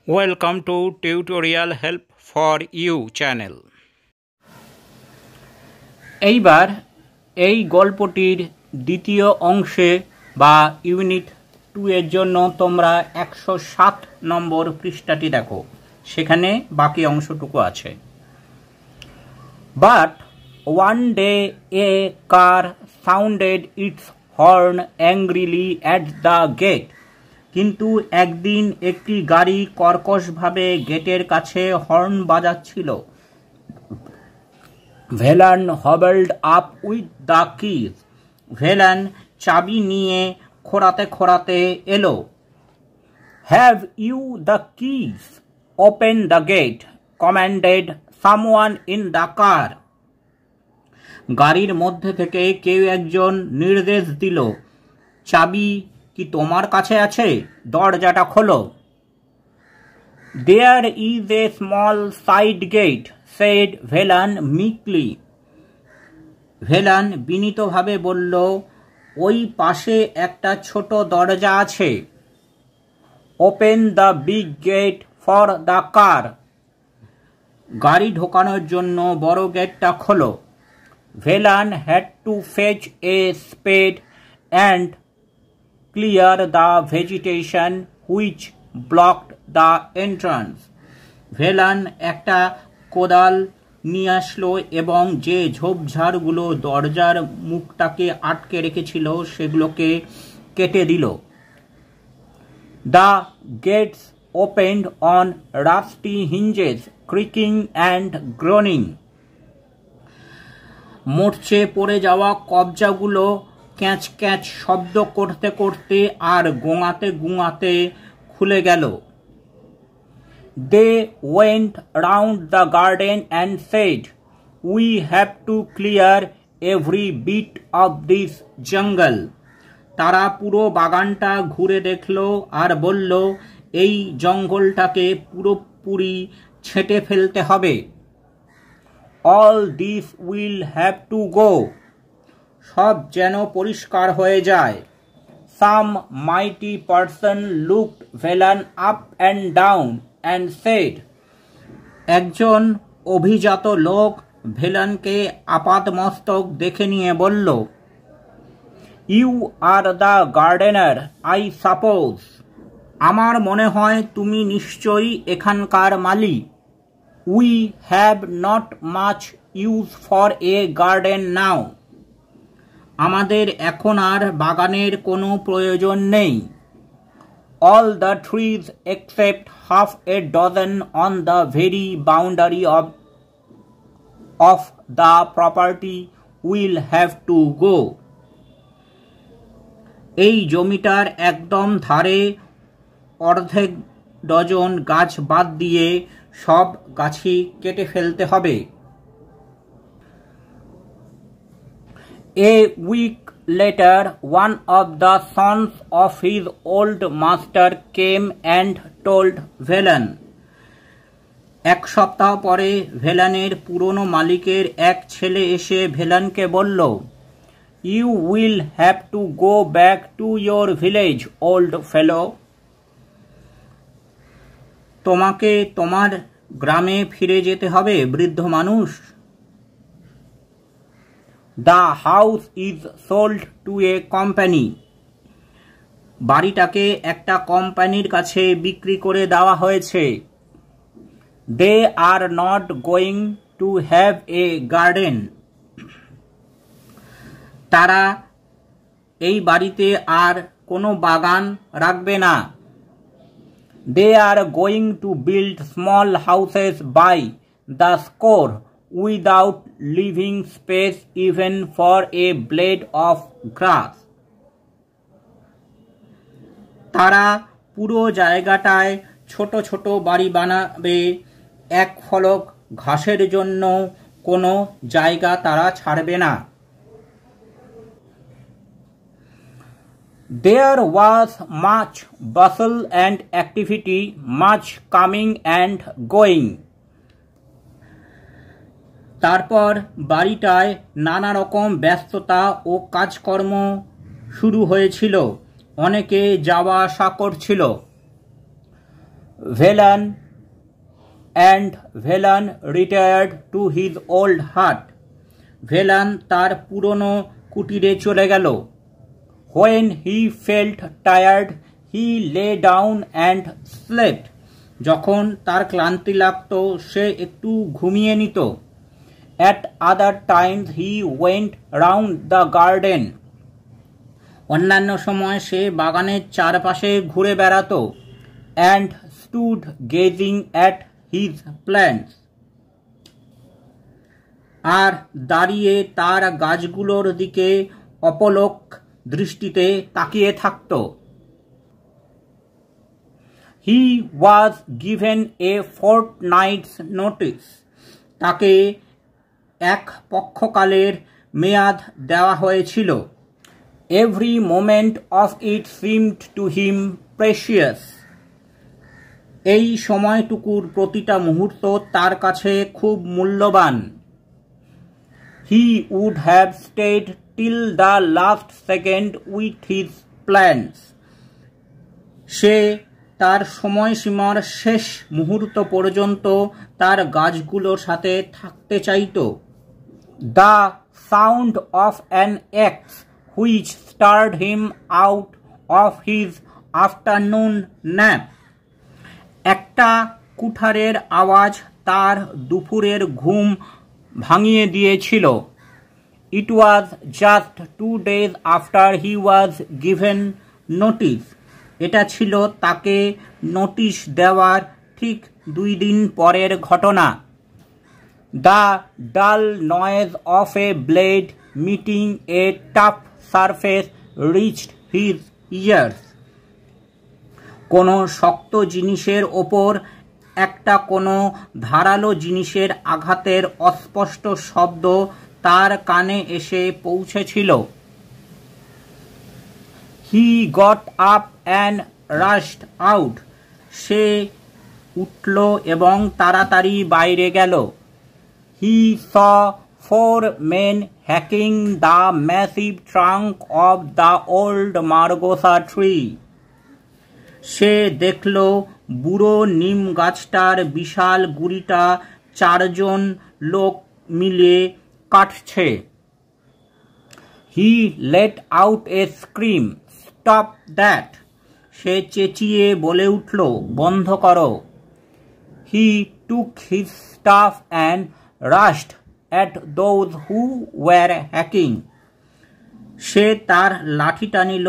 Welcome to Tutorial Help for You channel. এইবার এই গল্পটির দ্বিতীয় অংশে বা ইউনিট 2 এর জন্য তোমরা 107 নম্বর পৃষ্ঠাটি দেখো, সেখানে বাকি অংশটুকু আছে। But one day a car sounded its horn angrily at the gate. কিন্তু একদিন একটি গাড়ি কর্কশভাবে গেটের কাছে হর্ন বাজাচ্ছিল। Velan hobbled up with the keys. Velan চাবি নিয়ে খোঁড়াতে খোঁড়াতে এলো। Have you the keys? Open the gate, commanded someone in the car. গাড়ির মধ্যে থেকে কেউ একজন নির্দেশ দিল, চাবি কি তোমার কাছে আছে? দরজাটা খোলো। There is a small side gate, said Velan meekly. Velan বিনীতভাবে বলল, ওই পাশে একটা ছোট দরজা আছে। Open the big gate for the car. গাড়ি ঢোকানোর জন্য বড় গেটটা খোলো। Velan had to fetch a spade and clear the vegetation which blocked the entrance. Velan একটা কোদাল নিয়ে আসলো এবং যে ঝোপঝাড়গুলো দরজার মুখটাকে আটকে রেখেছিল সেগুলোকে কেটে দিল। The gates opened on rusty hinges, creaking and groaning. মরচে পড়ে যাওয়া কবজাগুলো ক্যাঁচ ক্যাঁচ শব্দ করতে করতে আর গোঙাতে গোঙাতে খুলে গেল। They went round the garden and said, we have to clear every bit of this jungle. তারা পুরো বাগানটা ঘুরে দেখলো আর বলল, এই জঙ্গলটাকে পুরোপুরি ছেঁটে ফেলতে হবে। All this will have to go. সব যেন পরিষ্কার হয়ে যায়। Some mighty person looked Velan up and down and said, একজন অভিজাত লোক ভেলানকে আপাতমস্তক দেখে নিয়ে বলল, You are the gardener, I suppose. আমার মনে হয় তুমি নিশ্চয়ই এখানকার মালি। We have not much use for a garden now. আমাদের এখন আর বাগানের কোনো প্রয়োজন নেই। All the trees except half a dozen on the very boundary of the property will have to go. এই জমিটার একদম ধারে অর্ধেক ডজন গাছ বাদ দিয়ে সব গাছই কেটে ফেলতে হবে। A week later, one of the sons of his old master came and told Velan. এক সপ্তাহ পরে ভেলানের পুরনো মালিকের এক ছেলে এসে ভেলানকে বলল, You will have to go back to your village, old fellow. তোমাকে তোমার গ্রামে ফিরে যেতে হবে, বৃদ্ধ মানুষ। The house is sold to a company. বাড়িটাকে একটা কোম্পানির কাছে বিক্রি করে দেওয়া হয়েছে। They are not going to have a garden. তারা এই বাড়িতে আর কোনো বাগান রাখবে না। They are going to build small houses by the score without leaving space even for a blade of grass. তারা পুরো জায়গাটায় ছোট ছোট বাড়ি বানাবে, এক ফলক ঘাসের জন্য কোনো জায়গা তারা ছাড়বে না। There was much bustle and activity, much coming and going. তারপর বাড়িটায় নানা রকম ব্যস্ততা ও কাজকর্ম শুরু হয়েছিল, অনেকে যাওয়া আসা করছিল। Velen and Velen retired to his old hut. Velen তার পুরনো কুটিরে চলে গেল। When he felt tired, he lay down and slept. যখন তার ক্লান্তি লাগতো সে একটু ঘুমিয়ে নিত। At other times he went round the garden. অন্যান্য সময় সে বাগানের চারপাশে ঘুরে বেড়াতো। And stood gazing at his plants. আর দাঁড়িয়ে তার গাছগুলোর দিকে অপলক দৃষ্টিতে তাকিয়ে থাকত। He was given a fortnight's notice. তাকে এক পক্ষকালের মেয়াদ দেওয়া হয়েছিল। Every moment of it seemed to him precious. এই সময়টুকুর প্রতিটা মুহূর্ত তার কাছে খুব মূল্যবান। He would have stayed till the last second with his plans. সে তার সময়সীমার শেষ মুহূর্ত পর্যন্ত তার গাছগুলোর সাথে থাকতে চাইত। The sound of an axe which stirred him out of his afternoon nap. একটা কুঠারের আওয়াজ তার দুপুরের ঘুম ভাঙিয়ে দিয়েছিল। It was just 2 days after he was given notice. এটা ছিল তাকে নোটিশ দেওয়ার ঠিক 2 দিন পরের ঘটনা। The dull noise of a blade meeting a tough surface reached his ears. কোনো শক্ত জিনিসের ওপর একটা কোনো ধারালো জিনিসের আঘাতের অস্পষ্ট শব্দ তার কানে এসে পৌঁছেছিল। He got up and rushed out. সে উঠল এবং তাড়াতাড়ি বাইরে গেল। He saw 4 men hacking the massive trunk of the old margosa tree. সে দেখল বুড়ো নিম গাছটার বিশাল গুড়িটা 4 জন লোক মিলে কাটছে। He let out a scream. Stop that! সে চেঁচিয়ে বলে উঠল, বন্ধ করো। He took his staff and rushed at those who were hacking. সে তার লাঠিটা নিল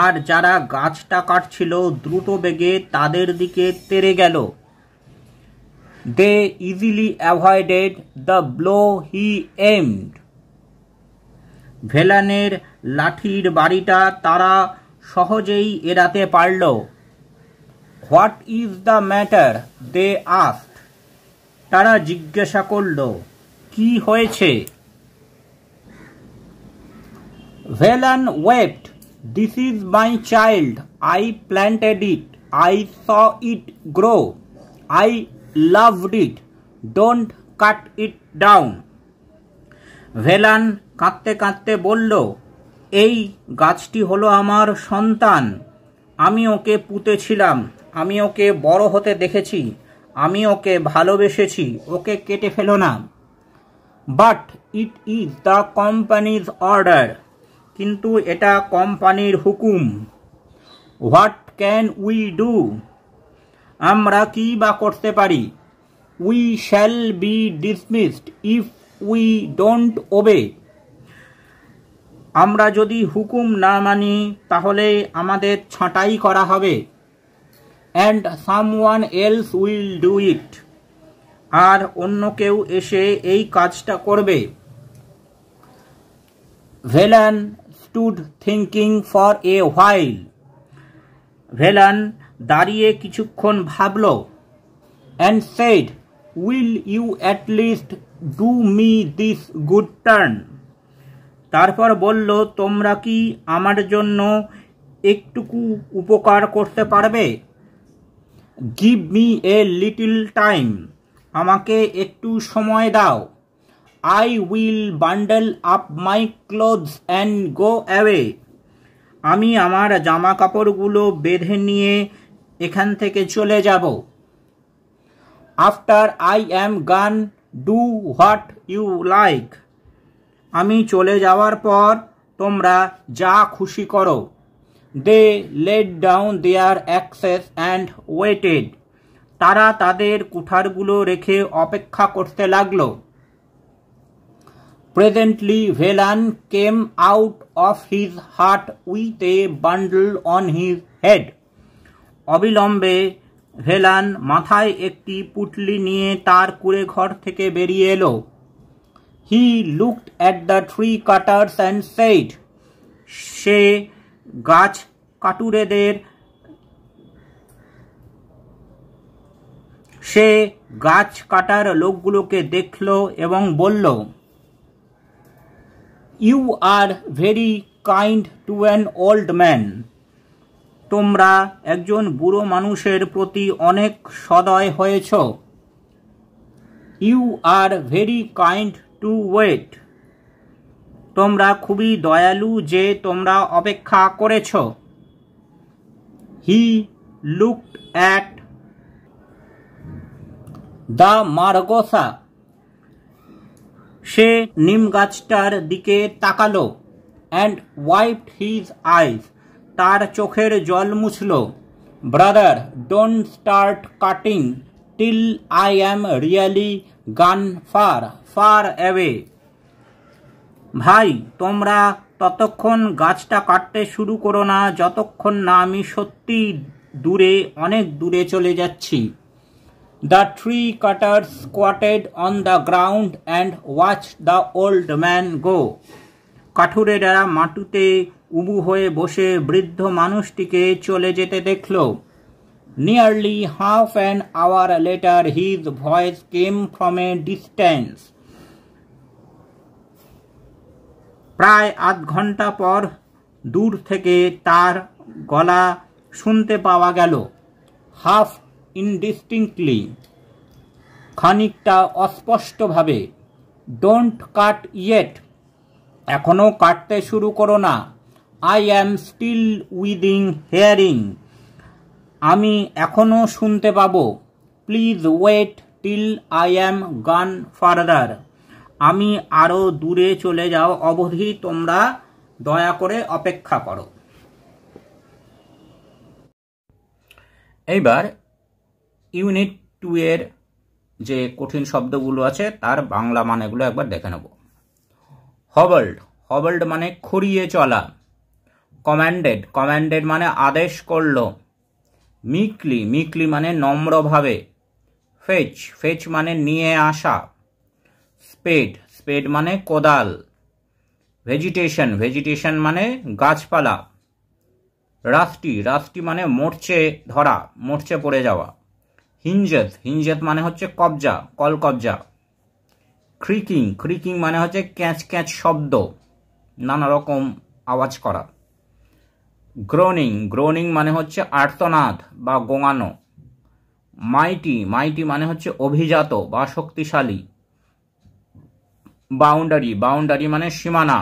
আর যারা গাছটা কাটছিল দ্রুত বেগে তাদের দিকে তেড়ে গেল। They easily avoided the blow he aimed. ভেলানের লাঠির বাড়িটা তারা সহজেই এড়াতে পারল। What is the matter? They asked. তারা জিজ্ঞাসা করল, কি হয়েছে? Velen wept. This is my child. I planted it. I saw it grow. I loved it. Don't cut it down. Velan কাঁদতে কাঁদতে বলল, এই গাছটি হলো আমার সন্তান। আমি ওকে পুঁতেছিলাম, আমি ওকে বড় হতে দেখেছি, আমি ওকে ভালোবেসেছি, ওকে কেটে ফেলো না। But it is the company's order. কিন্তু এটা কোম্পানির হুকুম। What can we do? আমরা কি বা করতে পারি? We shall be dismissed if we don't obey. আমরা যদি হুকুম না মানি তাহলে আমাদের ছাঁটাই করা হবে। And someone else will do it. আর অন্য কেউ এসে এই কাজটা করবে। Velen stood thinking for a while. Velan দাঁড়িয়ে কিছুক্ষণ ভাবল। And said, will you at least do me this good turn? তারপর বলল, তোমরা কি আমার জন্য একটুকু উপকার করতে পারবে? Give me a little time. আমাকে একটু সময় দাও। I will bundle up my clothes and go away. আমি আমার জামা কাপড়গুলো বেঁধে নিয়ে এখান থেকে চলে যাব। আফটার আই অ্যাম গান ডু হোয়াট ইউ লাইক। আমি চলে যাওয়ার পর তোমরা যা খুশি করো। They laid down their axes and waited. তারা তাদের কুঠারগুলো রেখে অপেক্ষা করতে লাগলো। Presently Velan came out of his hut with a bundle on his head. অবিলম্বে ভেলান মাথায় একটি পুটলি নিয়ে তার কুঁড়ে ঘর থেকে বেরিয়ে এলো। He looked at the tree cutters and said. সে গাছ কাটার লোকগুলোকে দেখল এবং বলল, you are very kind to an old man. তোমরা একজন বুড়ো মানুষের প্রতি অনেক সদয় হয়েছ। You are very kind to wait. তোমরা খুবই দয়ালু যে তোমরা অপেক্ষা করেছ। He looked at the margosa. সে নিম গাছটার দিকে তাকালো। And wiped his eyes. তার চোখের জল মুছল। Brother, don't start cutting till I am really গান ফার অ্যাওয়ে। ভাই, তোমরা ততক্ষণ গাছটা কাটতে শুরু করো না যতক্ষণ না আমি সত্যি অনেক দূরে চলে যাচ্ছি। The tree cutter squatted on the ground and watch the old man go. কাঠুরেরা মাটিতে উবু হয়ে বসে বৃদ্ধ মানুষটিকে চলে যেতে দেখল। Nearly half an hour later his voice came from a distance. প্রায় আধ ঘন্টা পর দূর থেকে তার গলা শুনতে পাওয়া গেল। হাফ ইনডিস্টিংক্টলি, খানিকটা অস্পষ্টভাবে। Don't cut yet. এখনো কাটতে শুরু করো না। I am still within hearing. আমি এখনো শুনতে পাবো। Please wait till I am gone farther. আমি আরো দূরে চলে যাও অবধি তোমরা দয়া করে অপেক্ষা করো। এইবার ইউনিট 2 এর যে কঠিন শব্দগুলো আছে তার বাংলা মানেগুলো একবার দেখে নেব। হবল্ড মানে খুঁড়িয়ে চলা। কমান্ডেড মানে আদেশ করল। মিকলি মানে নম্রভাবে। ফেচ মানে নিয়ে আসা। স্পেড মানে কোদাল। ভেজিটেশন মানে গাছপালা। রাস্টি মানে মরচে পড়ে যাওয়া। হিঞ্জেস মানে হচ্ছে কলকবজা। ক্রিকিং মানে হচ্ছে ক্যাঁচ শব্দ, নানা রকম আওয়াজ করা। গ্রোনিং মানে হচ্ছে আর্তনাদ বা গোঙানো। মাইটি মানে হচ্ছে অভিজাত বা শক্তিশালী। বাউন্ডারি মানে সীমানা।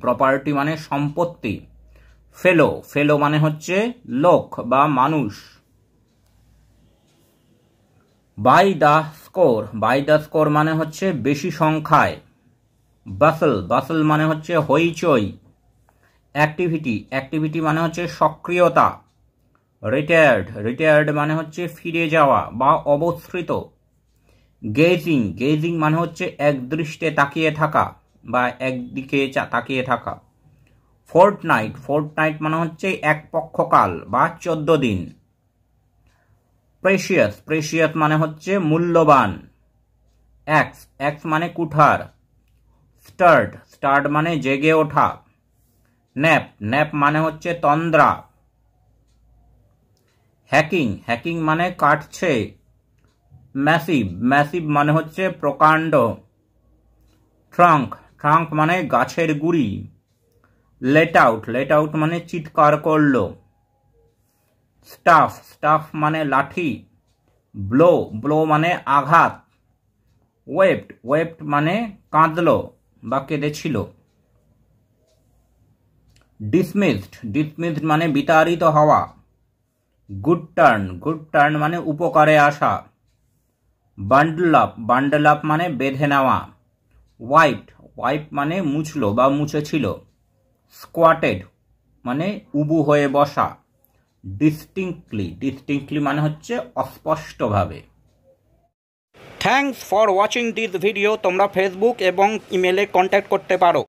প্রপার্টি মানে সম্পত্তি। ফেলো মানে হচ্ছে লোক বা মানুষ। বাই দ্য স্কোর মানে হচ্ছে বেশি সংখ্যায়। বাসল মানে হচ্ছে হইচই। অ্যাক্টিভিটি মানে হচ্ছে সক্রিয়তা। রিটায়ার্ড মানে হচ্ছে ফিরে যাওয়া বা অবসৃত। গেজিং মানে হচ্ছে একদৃষ্টে তাকিয়ে থাকা বা একদিকে তাকিয়ে থাকা। ফোর্টনাইট মানে হচ্ছে এক পক্ষকাল বা 14 দিন। প্রেশিয়াস মানে হচ্ছে মূল্যবান। এক্স মানে কুঠার। স্টার্ড মানে জেগে ওঠা। ন্যাপ মানে হচ্ছে তন্দ্রা। হ্যাকিং মানে কাটছে। ম্যাসিভ মানে হচ্ছে প্রকাণ্ড। ট্রাঙ্ক মানে গাছের গুড়ি। লেট আউট মানে চিৎকার করল। স্টাফ মানে লাঠি। ব্লো মানে আঘাত। ওয়েপ্ট মানে কাঁদল বা কেঁদেছিল। ডিসমিসড মানে বিতাড়িত হওয়া। গুড টার্ন মানে উপকারে আসা। বান্ডল আপ মানে বেঁধে নেওয়া। ওয়াইপ মানে মুছলো বা মুছেছিল। স্কোয়াটেড মানে উবু হয়ে বসা। ডিস্টিংক্টলি মানে হচ্ছে অস্পষ্টভাবে। Thanks for watching this video. তোমরা ফেসবুক এবং ইমেলে কন্ট্যাক্ট করতে পারো।